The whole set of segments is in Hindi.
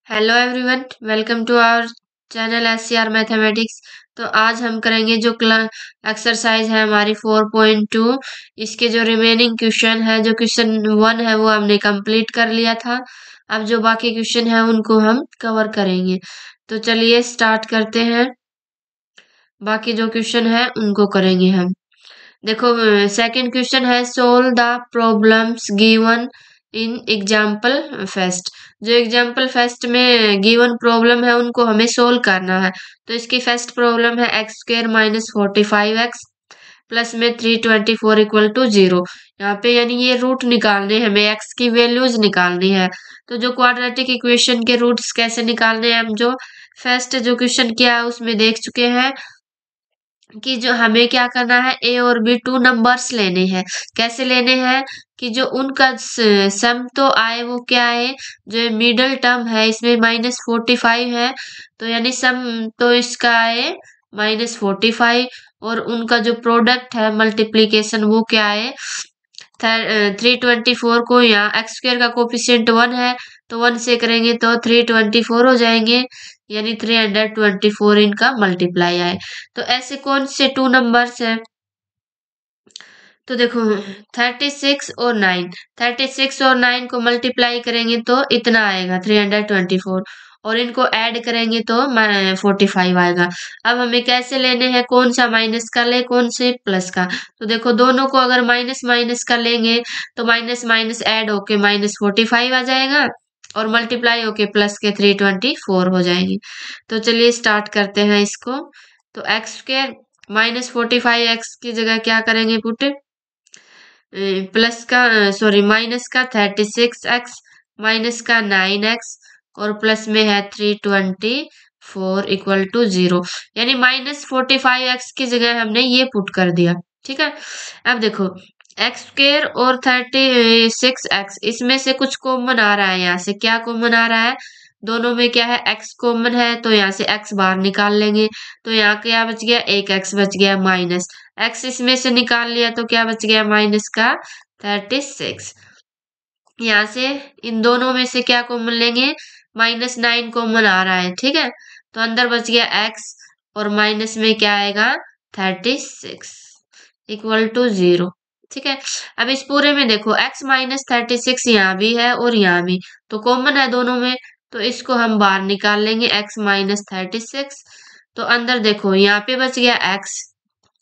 Hello everyone, welcome to our channel SCR mathematics. तो आज हम करेंगे जो एक्सरसाइज है हमारी 4.2। इसके जो रिमेनिंग क्वेश्चन है, जो क्वेश्चन 1 है वो हमने कंप्लीट कर लिया था। अब जो बाकी क्वेश्चन है उनको हम कवर करेंगे। तो चलिए स्टार्ट करते हैं। बाकी जो क्वेश्चन है उनको करेंगे हम। देखो, सेकंड क्वेश्चन है solve the problems given in example fest. जो एग्जाम्पल फेस्ट में गिवन प्रॉब्लम है उनको हमें सोल्व करना है। तो इसकी फर्स्ट प्रॉब्लम है x² - 45x प्लस में 324 इक्वल टू 0। यहाँ पे यानी ये रूट निकालने हैं, हमें x की वैल्यूज निकालनी है। तो जो क्वाड्रेटिक इक्वेशन के रूट्स कैसे निकालने हैं, हम जो फर्स्ट जो क्वेश्चन किया है उसमें देख चुके हैं कि जो हमें क्या करना है, ए और बी टू नंबर्स लेने हैं। कैसे लेने हैं कि जो उनका सम तो आए वो क्या है, जो मिडल टर्म है इसमें -45 है, तो यानी सम तो इसका आए -45, और उनका जो प्रोडक्ट है मल्टीप्लीकेशन वो क्या है 324 को, यहाँ x² का कोफिशिएंट 1 है तो 1 से करेंगे तो 324 हो जाएंगे, यानी 324 इनका मल्टीप्लाई आए। तो ऐसे कौन से टू नंबर्स हैं, तो देखो 36 और 9, 36 और 9 को मल्टीप्लाई करेंगे तो इतना आएगा 324, और इनको ऐड करेंगे तो 45 आएगा। अब हमें कैसे लेने हैं, कौन सा माइनस का ले कौन से प्लस का। तो देखो दोनों को अगर माइनस माइनस का लेंगे तो माइनस माइनस ऐड होके -45 आ जाएगा, और मल्टीप्लाई होके प्लस के 324 हो जाएंगे। तो चलिए स्टार्ट करते हैं इसको। तो x² -45 x की जगह क्या करेंगे पुट, प्लस का सॉरी माइनस का 36x माइनस का 9x और प्लस में है 324 इक्वल टू 0, यानी -45x की जगह हमने ये पुट कर दिया। ठीक है, अब देखो x² और 36x इसमें से कुछ कॉमन आ रहा है। यहाँ से क्या कॉमन आ रहा है, दोनों में क्या है x कॉमन है, तो यहाँ से x बाहर निकाल लेंगे। तो यहाँ क्या बच गया, एक x बच गया, माइनस x इसमें से निकाल लिया तो क्या बच गया, माइनस का 36। यहाँ से इन दोनों में से क्या कॉमन लेंगे, -9 कॉमन आ रहा है। ठीक है, तो अंदर बच गया x, और माइनस में क्या आएगा 36 इक्वल टू 0। ठीक है, अब इस पूरे में देखो x -36 यहाँ भी है और यहाँ भी, तो कॉमन है दोनों में, तो इसको हम बाहर निकाल लेंगे x -36। तो अंदर देखो यहाँ पे बच गया x,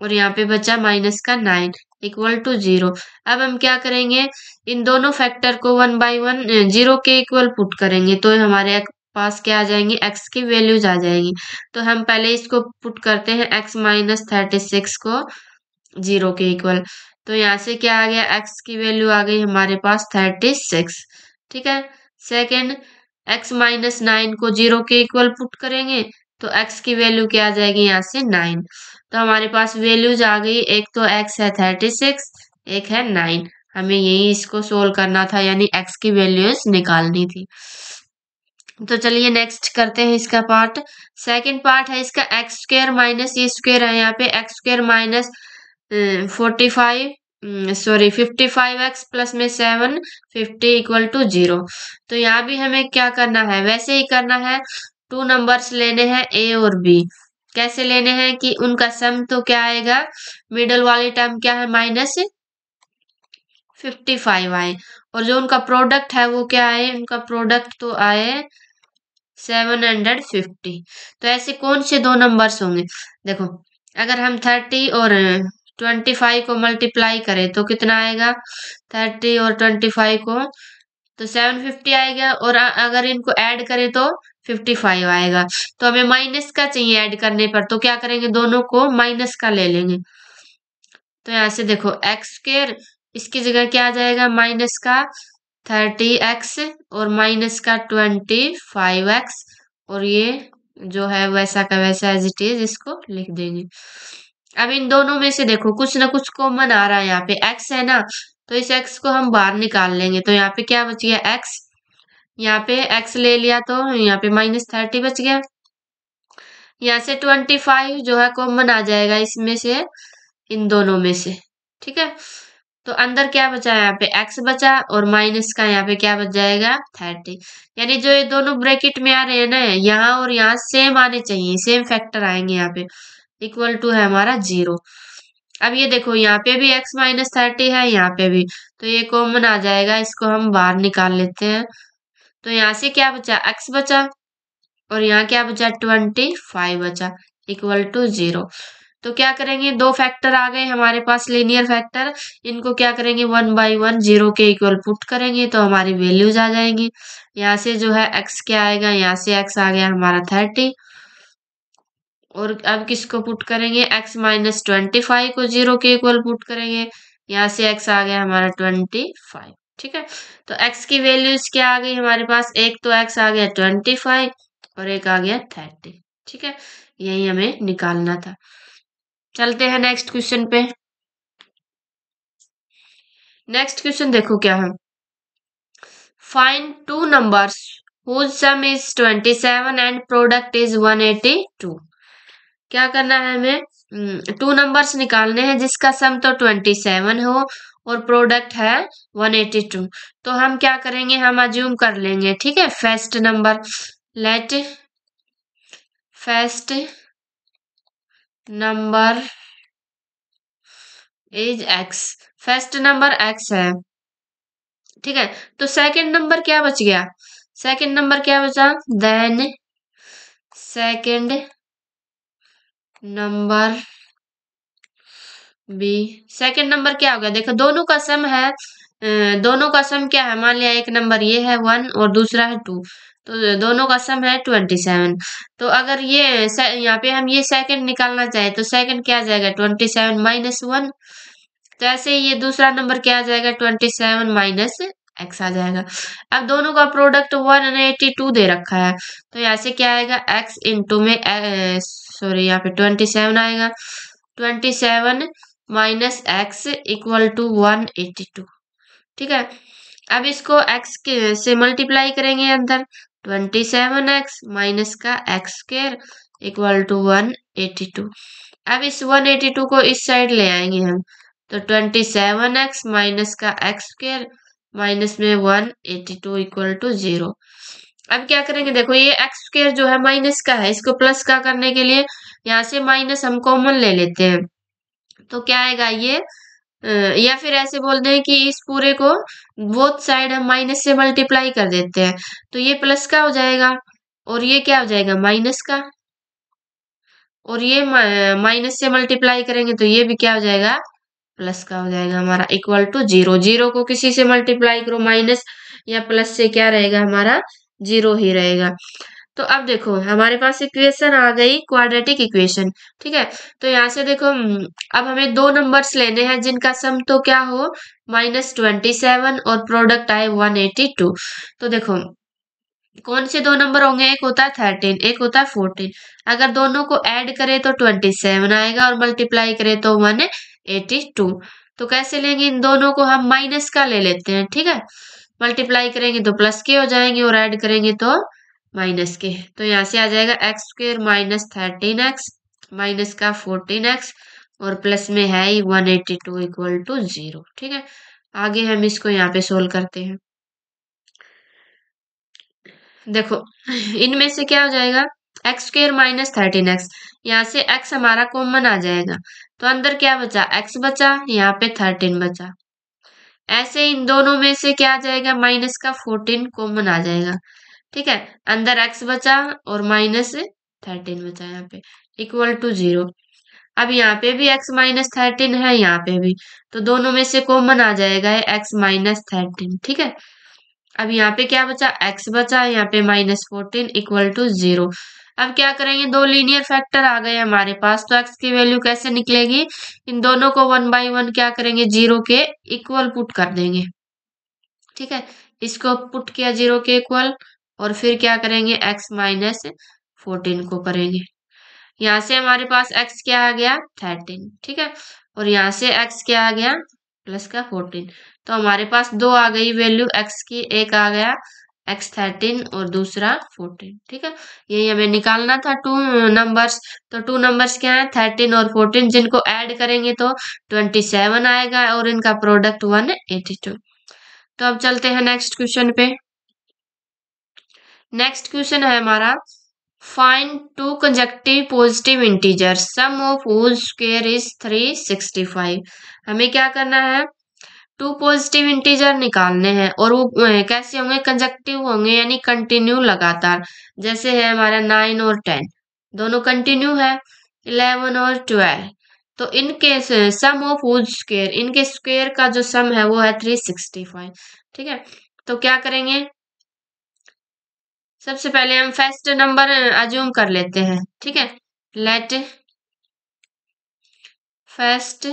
और यहाँ पे बचा माइनस का 9 इक्वल टू 0। अब हम क्या करेंगे, इन दोनों फैक्टर को 1 बाई 1 0 के इक्वल पुट करेंगे तो हमारे पास क्या आ जाएंगे, x की वैल्यूज आ जाएगी। तो हम पहले इसको पुट करते हैं x -36 को 0 के इक्वल। तो यहाँ से क्या आ गया, x की वैल्यू आ गई हमारे पास 36। ठीक है, सेकेंड x -9 को 0 के इक्वल पुट करेंगे तो x की वैल्यू क्या आ जाएगी, यहाँ से 9। तो हमारे पास वैल्यूज आ गई, एक तो x है 36, एक है 9। हमें यही इसको सोल्व करना था, यानी x की वैल्यूज निकालनी थी। तो चलिए नेक्स्ट करते हैं इसका पार्ट। सेकंड पार्ट है इसका x² माइनस ये स्क्वायर है, यहाँ पे x² माइनस 55x प्लस में 750 इक्वल टू 0। तो यहाँ भी हमें क्या करना है, वैसे ही करना है, टू नंबर्स लेने हैं a और b। कैसे लेने हैं कि उनका सम तो क्या आएगा, मिडल वाली टर्म क्या है -55 आए, और जो उनका प्रोडक्ट है वो क्या आए, उनका प्रोडक्ट तो आए 750। तो ऐसे कौन से दो नंबर्स होंगे, देखो अगर हम 30 और 25 को मल्टीप्लाई करें तो कितना आएगा, 30 और 25 को तो 750 आएगा, और अगर इनको ऐड करें तो 55 आएगा। तो हमें माइनस का चाहिए ऐड करने पर, तो क्या करेंगे, दोनों को माइनस का ले लेंगे। तो यहाँ से देखो x² इसकी जगह क्या आ जाएगा, माइनस का 30x और माइनस का 25x, और ये जो है वैसा का वैसा एज इट इज इसको लिख देंगे। अब इन दोनों में से देखो कुछ ना कुछ कॉमन आ रहा है, यहाँ पे x है ना, तो इस x को हम बाहर निकाल लेंगे। तो यहाँ पे क्या बच गया x, यहाँ पे x ले लिया तो यहाँ पे -30 बच गया। यहाँ से 25 जो है कॉमन आ जाएगा इसमें से, इन दोनों में से। ठीक है, तो अंदर क्या बचा, यहाँ पे x बचा और माइनस का यहाँ पे क्या बच जाएगा 30। यानी जो ये दोनों ब्रैकेट में आ रहे हैं ना, यहाँ और यहाँ सेम आने चाहिए, सेम फैक्टर आएंगे यहाँ पे, इक्वल टू है हमारा 0। अब ये देखो यहाँ पे भी x माइनस 30 है, यहाँ पे भी, तो ये कॉमन आ जाएगा, इसको हम बाहर निकाल लेते हैं। तो यहाँ से क्या बचा, x बचा और यहाँ क्या बचा 25 बचा, इक्वल टू 0। तो क्या करेंगे, दो फैक्टर आ गए हमारे पास लीनियर फैक्टर, इनको क्या करेंगे 1 बाई 1 0 के इक्वल पुट करेंगे तो हमारी वैल्यूज आ जाएंगी। यहाँ से जो है x क्या आएगा, यहाँ से x आ गया हमारा 30, और अब किसको पुट करेंगे, x माइनस 25 को 0 के इक्वल पुट करेंगे, यहाँ से x आ गया हमारा 25। ठीक है, तो x की वैल्यूज क्या आ गई हमारे पास, एक तो x आ गया 25 और एक आ गया 30। ठीक है, यही हमें निकालना था। चलते हैं नेक्स्ट क्वेश्चन पे। नेक्स्ट क्वेश्चन देखो क्या है, find two numbers whose sum is 27 and product is 182। क्या करना है हमें, टू नंबर्स निकालने हैं जिसका सम तो 27 हो और प्रोडक्ट है 182। तो हम क्या करेंगे, हम अज्यूम कर लेंगे, ठीक है, first number, let first number is x, first number x है। ठीक है, तो सेकंड नंबर क्या बच गया, सेकंड नंबर क्या बचा, then second number be, second number क्या हो गया, देखो दोनों का सम है, दोनों का सम क्या है, मान लिया एक नंबर ये है 1 और दूसरा है 2, तो दोनों का सम है 27। तो अगर ये यहाँ पे हम ये सेकंड निकालना चाहे तो सेकंड क्या आ जाएगा 27 माइनस 1। तो ऐसे ही ये दूसरा नंबर क्या आ जाएगा 27 माइनस x आ जाएगा। अब दोनों का प्रोडक्ट 182 दे रखा है, तो यहाँ से क्या आएगा x इंटू में, सॉरी यहाँ पे 27 आएगा, 27 माइनस x इक्वल टू 182। ठीक है, अब इसको x के से मल्टीप्लाई करेंगे अंदर, 27x माइनस का x स्क्वायर इक्वल टू 182। अब इस 182 को इस साइड ले आएंगे हम, तो 27x माइनस का x स्क्वायर माइनस में 182 इक्वल टू 0। अब क्या करेंगे, देखो ये x स्क्वायर जो है माइनस का है, इसको प्लस का करने के लिए यहाँ से माइनस हम कॉमन ले लेते हैं, तो क्या आएगा ये, या फिर ऐसे बोलते हैं कि इस पूरे को बोथ साइड हम माइनस से मल्टीप्लाई कर देते हैं, तो ये प्लस का हो जाएगा और ये क्या हो जाएगा माइनस का, और ये माइनस से मल्टीप्लाई करेंगे तो ये भी क्या हो जाएगा प्लस का हो जाएगा हमारा, इक्वल टू 0। 0 को किसी से मल्टीप्लाई करो माइनस या प्लस से, क्या रहेगा हमारा 0 ही रहेगा। तो अब देखो हमारे पास इक्वेशन आ गई क्वाड्रेटिक इक्वेशन। ठीक है, तो यहाँ से देखो अब हमें दो नंबर्स लेने हैं जिनका सम तो क्या हो -27 और प्रोडक्ट आए 182। तो देखो कौन से दो नंबर होंगे, एक होता है 13, एक होता है 14। अगर दोनों को ऐड करें तो 27 आएगा और मल्टीप्लाई करें तो 182। तो कैसे लेंगे, इन दोनों को हम माइनस का ले लेते हैं। ठीक है, मल्टीप्लाई करेंगे तो प्लस के हो जाएंगे और ऐड करेंगे तो माइनस के। तो यहाँ से आ जाएगा x square minus 13x minus का 14x और प्लस में है ही 182 इक्वल टू 0। ठीक है, आगे हम इसको यहाँ पे सोल्व करते हैं। देखो इनमें से क्या हो जाएगा, एक्स स्क्वेयर माइनस 13x, यहाँ से x हमारा कॉमन आ जाएगा, तो अंदर क्या बचा x बचा, यहाँ पे 13 बचा। ऐसे इन दोनों में से क्या आ जाएगा, माइनस का 14 कॉमन आ जाएगा। ठीक है, अंदर x बचा और माइनस 13 बचा यहाँ पे, इक्वल टू 0। अब यहाँ पे भी x माइनस 13 है, यहाँ पे भी, तो दोनों में से कॉमन आ जाएगा x माइनस 13। ठीक है, अब यहाँ पे क्या बचा x बचा, यहाँ पे -14 इक्वल टू 0। अब क्या करेंगे, दो लीनियर फैक्टर आ गए हमारे पास, तो x की वैल्यू कैसे निकलेगी, इन दोनों को 1 बाई 1 क्या करेंगे 0 के इक्वल पुट कर देंगे। ठीक है, इसको पुट किया 0 के इक्वल और फिर क्या करेंगे x माइनस 14 को करेंगे, यहाँ से हमारे पास x क्या आ गया 13। ठीक है, और यहाँ से x क्या आ गया प्लस का 14। तो हमारे पास दो आ गई वैल्यू x की, एक आ गया x13 और दूसरा 14। ठीक है, यही हमें निकालना था टू नंबर्स। तो टू नंबर्स क्या है, 13 और 14, जिनको ऐड करेंगे तो 27 आएगा और इनका प्रोडक्ट 182। तो अब चलते हैं नेक्स्ट क्वेश्चन पे। नेक्स्ट क्वेश्चन है हमारा, find two consecutive positive integers sum of whose square is 365। हमें क्या करना है, टू पॉजिटिव इंटीजर निकालने हैं और वो कैसे होंगे, कंसेक्यूटिव होंगे यानी कंटिन्यू लगातार। जैसे है हमारा 9 और 10 दोनों कंटिन्यू है, 11 और 12। तो इनके सम ऑफ व्होज स्क्वायर, इनके स्क्वायर का जो सम है वो है 365। ठीक है, तो क्या करेंगे, सबसे पहले हम फर्स्ट नंबर अज्यूम कर लेते हैं। ठीक है, let first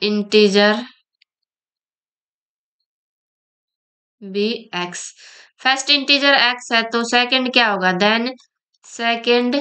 integer be X. First integer X है तो सेकंड क्या होगा, देन सेकंड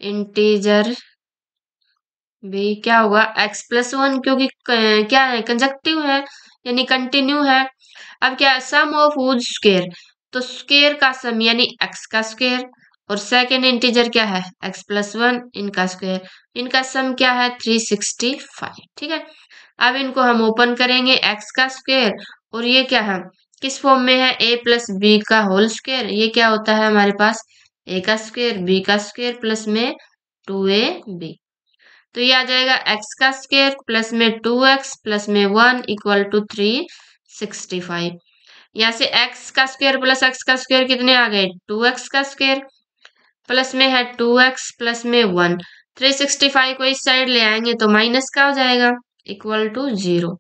इंटीजर बी क्या होगा, x+1, क्योंकि क्या है, कंजक्टिव है यानी कंटिन्यू है। अब क्या, सम ऑफ व्होज स्क्वायर, तो स्क्वायर का सम यानी x का स्क्वायर, और सेकंड इंटीजर क्या है, x+1, इनका स्क्वायर, इनका सम क्या है 365। ठीक है, अब इनको हम ओपन करेंगे, x का स्क्वायर और ये क्या है, किस फॉर्म में है, a+b का होल स्क्वायर। ये क्या होता है हमारे पास, a का स्क्वायर b का स्क्वायर प्लस में 2ab। तो ये आ जाएगा x का स्क्वायर प्लस में 2x प्लस में 1 इक्वल टू 365। यहाँ से x का स्क्वायर प्लस x का स्क्वायर कितने आ गए, 2x का स्क्वायर प्लस में है 2x प्लस में 1। 365 को इस साइड ले आएंगे तो माइनस का हो जाएगा इक्वल टू 0।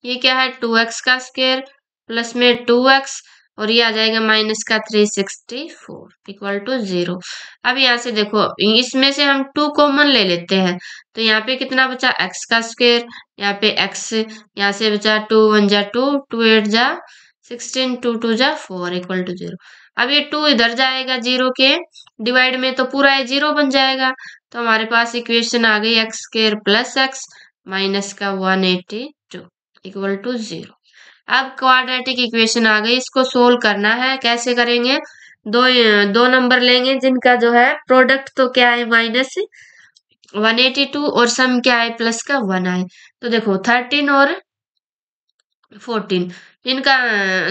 ये क्या है, 2x का स्क्वायर प्लस में 2x और ये आ जाएगा माइनस का 364 इक्वल टू 0। अब यहाँ से देखो, इसमें से हम 2 कॉमन ले लेते हैं, तो यहाँ पे कितना बचा, x का स्क्वायर, यहाँ पे x, यहाँ से बचा 2 1 जा 2, 2 8 जा 16, 2 2 जा 4 इक्वल टू 0। अब ये 2 इधर जाएगा 0 के डिवाइड में तो पूरा ये 0 बन जाएगा। तो हमारे पास इक्वेशन आ गई x square plus x minus का 182 इक्वल टू 0। अब क्वाड्रेटिक इक्वेशन आ गई, इसको सोल्व करना है। कैसे करेंगे, दो नंबर लेंगे जिनका जो है प्रोडक्ट तो क्या है -182 और सम क्या है प्लस का 1 आए। तो देखो 13 और 14 इनका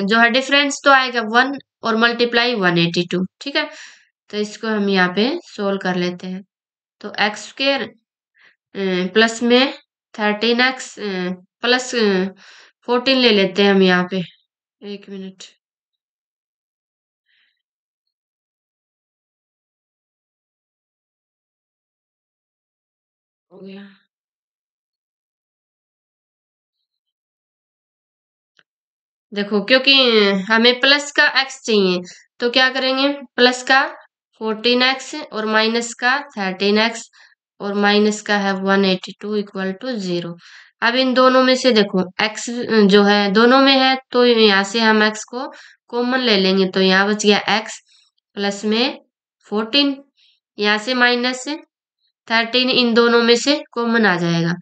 जो है डिफरेंस तो आएगा 1 और मल्टीप्लाई 182। ठीक है, तो इसको हम यहाँ पे सोल्व कर लेते हैं। तो एक्स स्क्वायर प्लस में 13x प्लस 14 ले लेते हैं हम यहाँ पे, 1 मिनट। हो गया, देखो क्योंकि हमें प्लस का x चाहिए तो क्या करेंगे, प्लस का 14x और माइनस का 13x और माइनस का है 182 इक्वल टू 0। अब इन दोनों में से देखो x जो है दोनों में है तो यहाँ से हम x को कॉमन ले लेंगे, तो यहाँ बच गया x प्लस में 14, यहाँ से माइनस 13, इन दोनों में से कॉमन आ जाएगा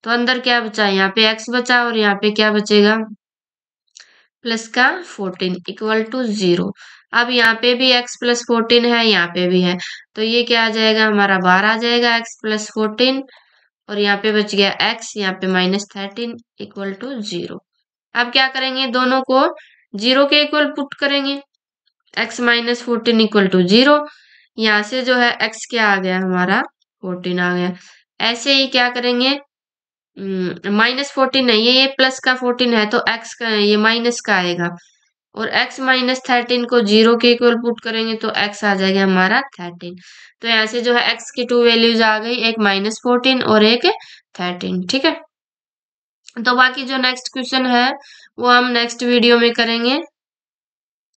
तो अंदर क्या बचा, यहाँ पे x बचा और यहाँ पे क्या बचेगा, प्लस का 14 इक्वल टू 0। अब यहाँ पे भी x प्लस 14 है, यहाँ पे भी है, तो ये क्या आ जाएगा, हमारा बार आ जाएगा x प्लस 14 और यहाँ पे बच गया x, यहाँ पे -13 इक्वल टू 0। अब क्या करेंगे, दोनों को 0 के इक्वल पुट करेंगे, x माइनस 14 इक्वल टू 0। यहाँ से जो है x क्या आ गया, हमारा 14 आ गया। ऐसे ही क्या करेंगे, -14 नहीं है, ये प्लस का 14 है तो x का ये माइनस का आएगा और x माइनस 13 को 0 के इक्वल पुट करेंगे तो x आ जाएगा हमारा 13। तो यहाँ से जो है x की 2 वैल्यूज आ गई, एक -14 और एक 13। ठीक है, तो बाकी जो नेक्स्ट क्वेश्चन है वो हम नेक्स्ट वीडियो में करेंगे।